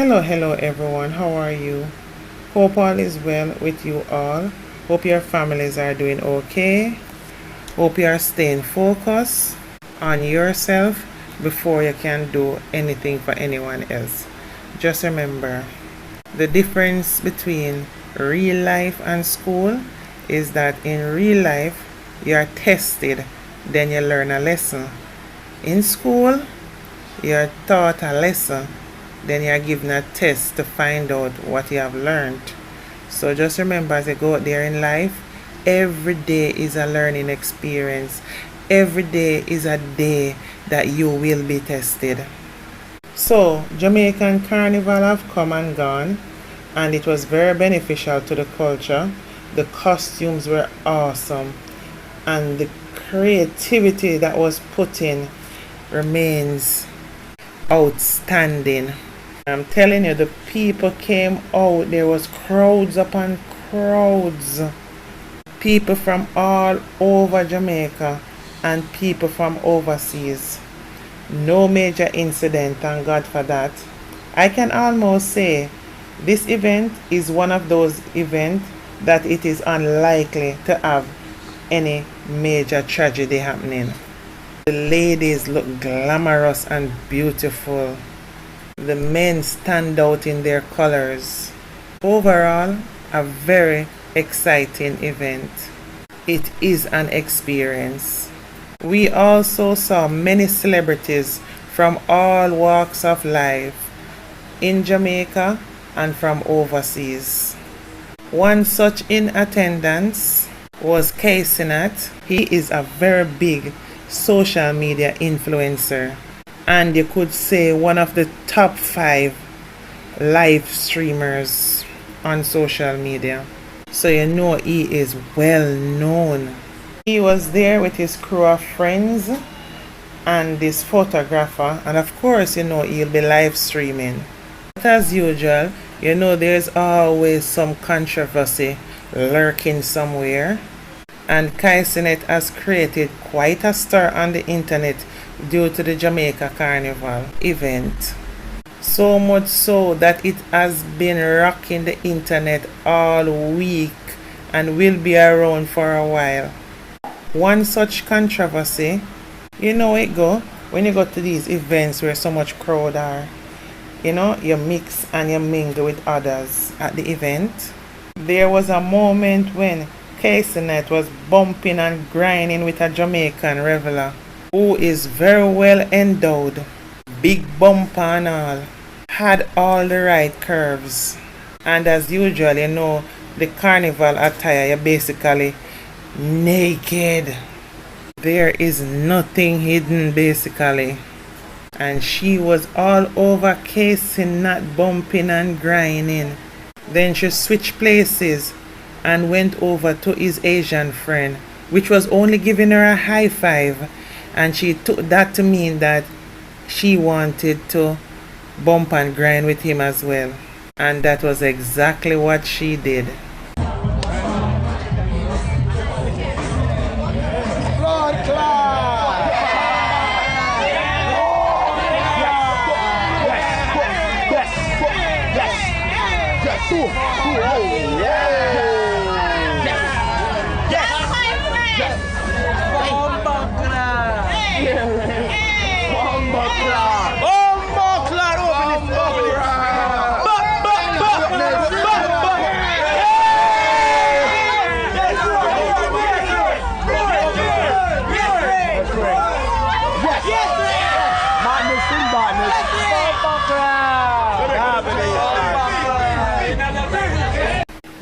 Hello everyone, how are you? Hope all is well with you all. Hope your families are doing okay. Hope you are staying focused on yourself before you can do anything for anyone else. Just remember, the difference between real life and school is that in real life you are tested, then you learn a lesson. In school, you are taught a lesson, then you are given a test to find out what you have learned. So just remember, as you go out there in life, every day is a learning experience. Every day is a day that you will be tested. So Jamaican Carnival have come and gone, and it was very beneficial to the culture. The costumes were awesome, and the creativity that was put in remains outstanding. I'm telling you, the people came out. There was crowds upon crowds. People from all over Jamaica and people from overseas. No major incident, thank God for that. I can almost say this event is one of those events that it is unlikely to have any major tragedy happening. The ladies look glamorous and beautiful. The men stand out in their colors. Overall, a very exciting event. It is an experience. We also saw many celebrities from all walks of life in Jamaica and from overseas. One such in attendance was Cenat. He is a very big social media influencer, and you could say one of the top 5 live streamers on social media. So you know he is well known. He was there with his crew of friends and this photographer, and of course you know he'll be live streaming. But as usual, you know there's always some controversy lurking somewhere, and Cenat has created quite a stir on the internet due to the Jamaica Carnival event. So much so that it has been rocking the internet all week and will be around for a while. One such controversy, you know it go, when you go to these events where so much crowd are, you know, you mix and you mingle with others at the event. There was a moment when Cenat was bumping and grinding with a Jamaican reveller who is very well endowed, big bumper and all, had all the right curves. And as usual, you know, the carnival attire, you're basically naked. There is nothing hidden basically. And she was all over Cenat, bumping and grinding. Then she switched places and went over to his Asian friend, which was only giving her a high five, and she took that to mean that she wanted to bump and grind with him as well. And that was exactly what she did.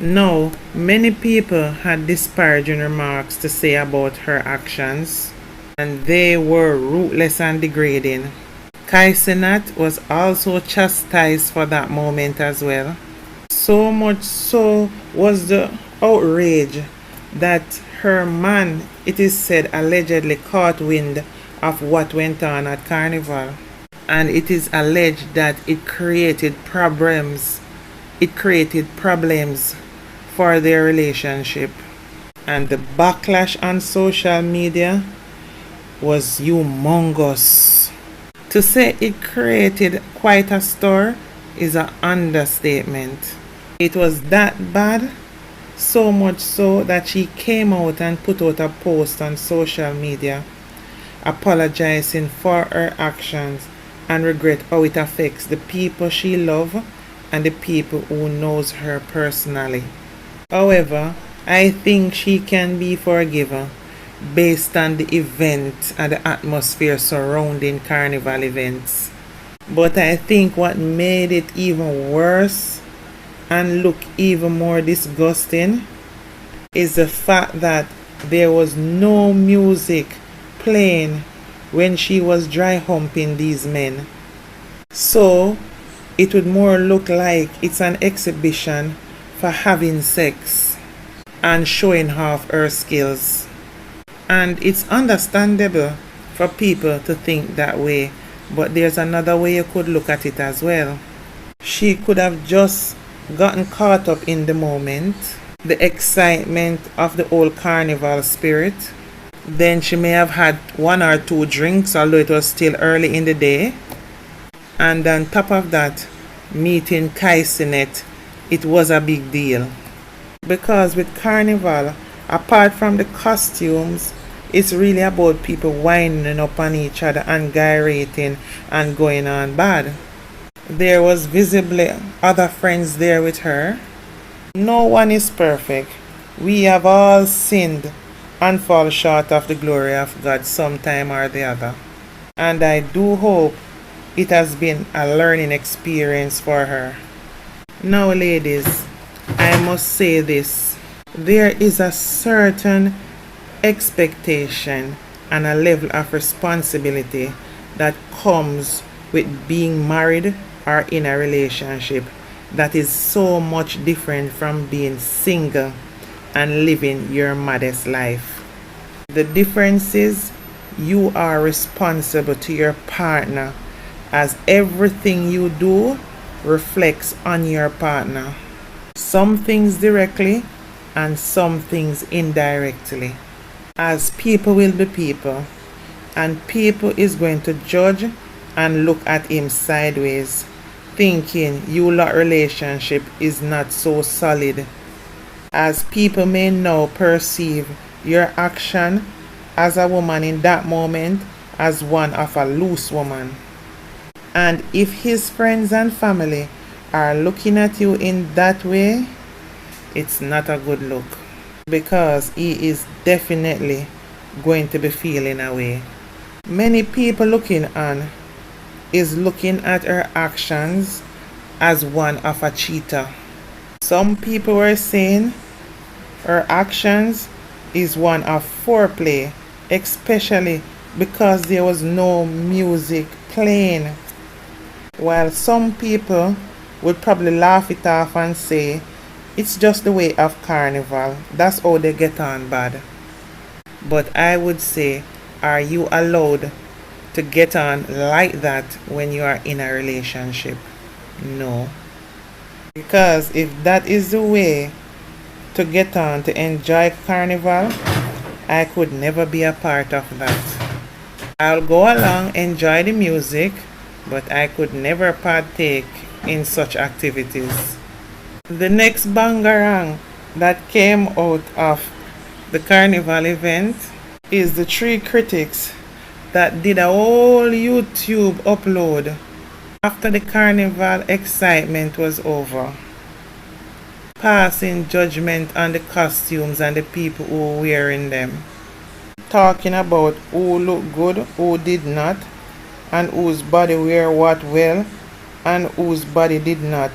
Now, many people had disparaging remarks to say about her actions, and they were ruthless and degrading. Cenat was also chastised for that moment as well. So much so was the outrage that her man, it is said, allegedly caught wind of what went on at Carnival. And it is alleged that it created problems. For their relationship. And the backlash on social media was humongous. To say it created quite a stir is an understatement. It was that bad, so much so that she came out and put out a post on social media apologizing for her actions and regret how it affects the people she loves and the people who knows her personally. However, I think she can be forgiven based on the event and the atmosphere surrounding Carnival events. But I think what made it even worse and look even more disgusting is the fact that there was no music playing when she was dry humping these men. So it would more look like it's an exhibition for having sex and showing off her skills. And it's understandable for people to think that way, but there's another way you could look at it as well. She could have just gotten caught up in the moment, the excitement of the whole carnival spirit. Then she may have had 1 or 2 drinks, although it was still early in the day. And on top of that, meeting Cenat, it was a big deal. Because with Carnival, apart from the costumes, it's really about people winding up on each other and gyrating and going on bad. There was visibly other friends there with her. No one is perfect. We have all sinned and fall short of the glory of God sometime or the other. And I do hope it has been a learning experience for her. Now, ladies, I must say this. There is a certain expectation and a level of responsibility that comes with being married or in a relationship that is so much different from being single and living your modest life. The difference is you are responsible to your partner, as everything you do reflects on your partner. Some things directly and some things indirectly. As people will be people, and people is going to judge and look at him sideways, thinking your lot relationship is not so solid, as people may now perceive your action as a woman in that moment as one of a loose woman. And if his friends and family are looking at you in that way, it's not a good look, because he is definitely going to be feeling away. Many people looking on is looking at her actions as one of a cheater. Some people were saying her actions is one of foreplay, especially because there was no music playing. While some people would probably laugh it off and say it's just the way of Carnival, that's how they get on bad. But I would say, are you allowed to get on like that when you are in a relationship? No. Because if that is the way to get on to enjoy Carnival, I could never be a part of that. I'll go along, enjoy the music, but I could never partake in such activities. The next Bangarang that came out of the Carnival event is the 3 critics that did a whole YouTube upload after the Carnival excitement was over, passing judgment on the costumes and the people who were wearing them, talking about who looked good, who did not, and whose body wear what well and whose body did not.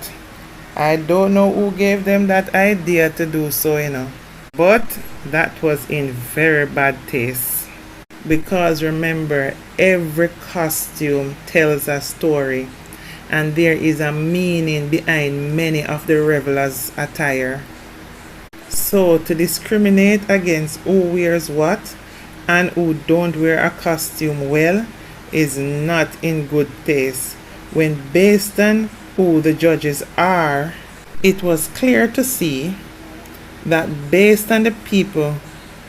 I don't know who gave them that idea to do so, but that was in very bad taste. Because remember, every costume tells a story, and there is a meaning behind many of the Revellers' attire. So to discriminate against who wears what and who don't wear a costume well is not in good taste, when based on who the judges are, it was clear to see that based on the people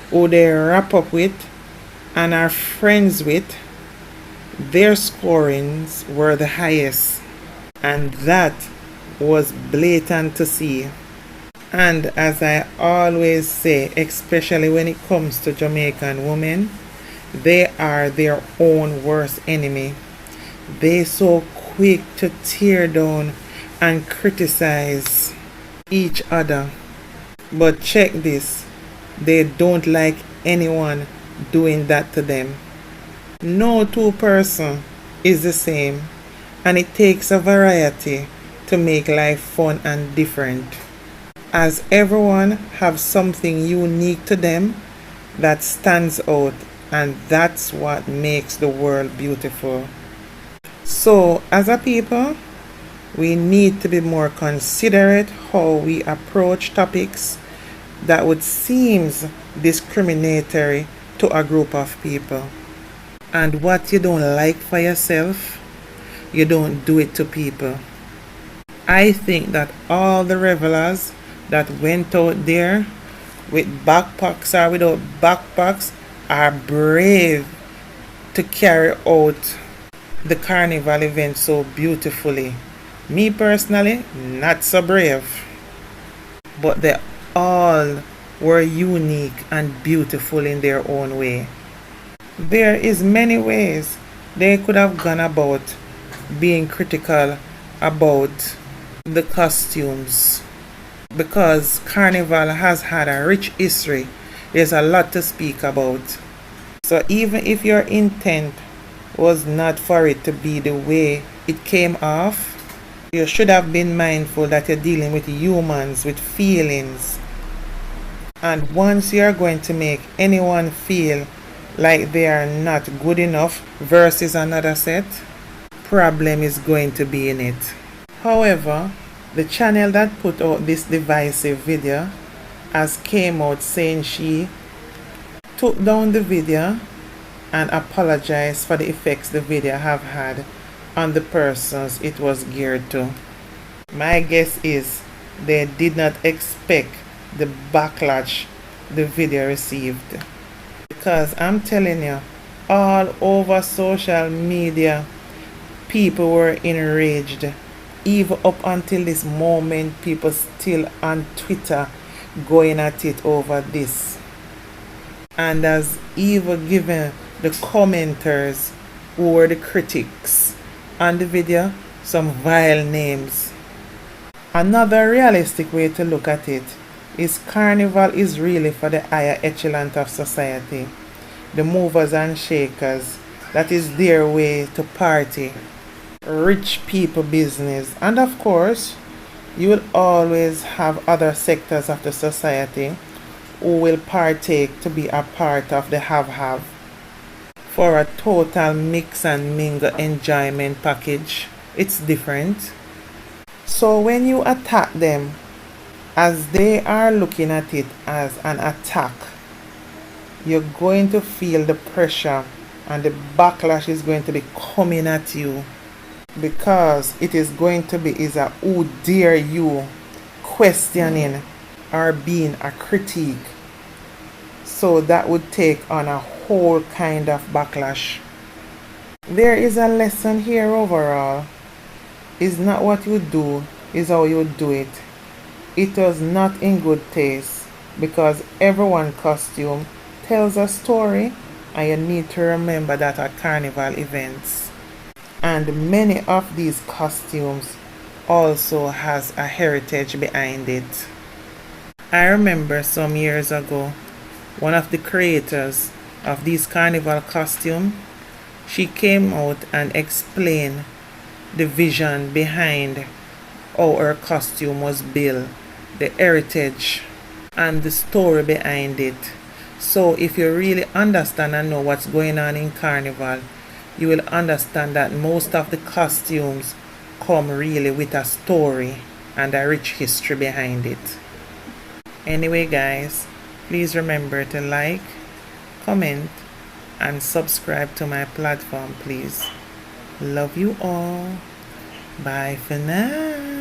who they wrap up with and are friends with, their scorings were the highest. and that was blatant to see. And as I always say, especially when it comes to Jamaican women, they are their own worst enemy. They so quick to tear down and criticize each other. But check this, they don't like anyone doing that to them. No two person is the same, and it takes a variety to make life fun and different, as everyone have something unique to them that stands out, and that's what makes the world beautiful. So as a people, we need to be more considerate how we approach topics that would seem discriminatory to a group of people. And what you don't like for yourself, you don't do it to people. I think that all the revelers that went out there with backpacks or without backpacks are brave to carry out the carnival event so beautifully. Me personally, not so brave. But they all were unique and beautiful in their own way. There is many ways they could have gone about being critical about the costumes, because Carnival has had a rich history. There's a lot to speak about. So even if your intent was not for it to be the way it came off, you should have been mindful that you're dealing with humans with feelings. And once you're going to make anyone feel like they are not good enough versus another set, problem is going to be in it. However, the channel that put out this divisive video has came out saying she took down the video and apologized for the effects the video have had on the persons it was geared to. My guess is they did not expect the backlash the video received, because I'm telling you, all over social media people were enraged. Even up until this moment, people still on Twitter going at it over this, and has even given the commenters who were the critics on the video some vile names. Another realistic way to look at it is Carnival is really for the higher echelon of society, the movers and shakers. That is their way to party, rich people business. And of course, you will always have other sectors of the society who will partake to be a part of the have for a total mix and mingle enjoyment package. It's different. So when you attack them as they are looking at it as an attack, you're going to feel the pressure and the backlash is going to be coming at you, because it is going to be is a who dare you questioning or being a critique. So that would take on a whole kind of backlash. There is a lesson here overall. It's not what you do, it's how you do it. It was not in good taste, because everyone's costume tells a story, and you need to remember that at carnival events. And many of these costumes also has a heritage behind it. I remember some years ago, one of the creators of these carnival costumes, she came out and explained the vision behind how her costume was built, the heritage and the story behind it. So if you really understand and know what's going on in Carnival, you will understand that most of the costumes come really with a story and a rich history behind it. Anyway guys, please remember to like, comment and subscribe to my platform, please. Love you all. Bye for now.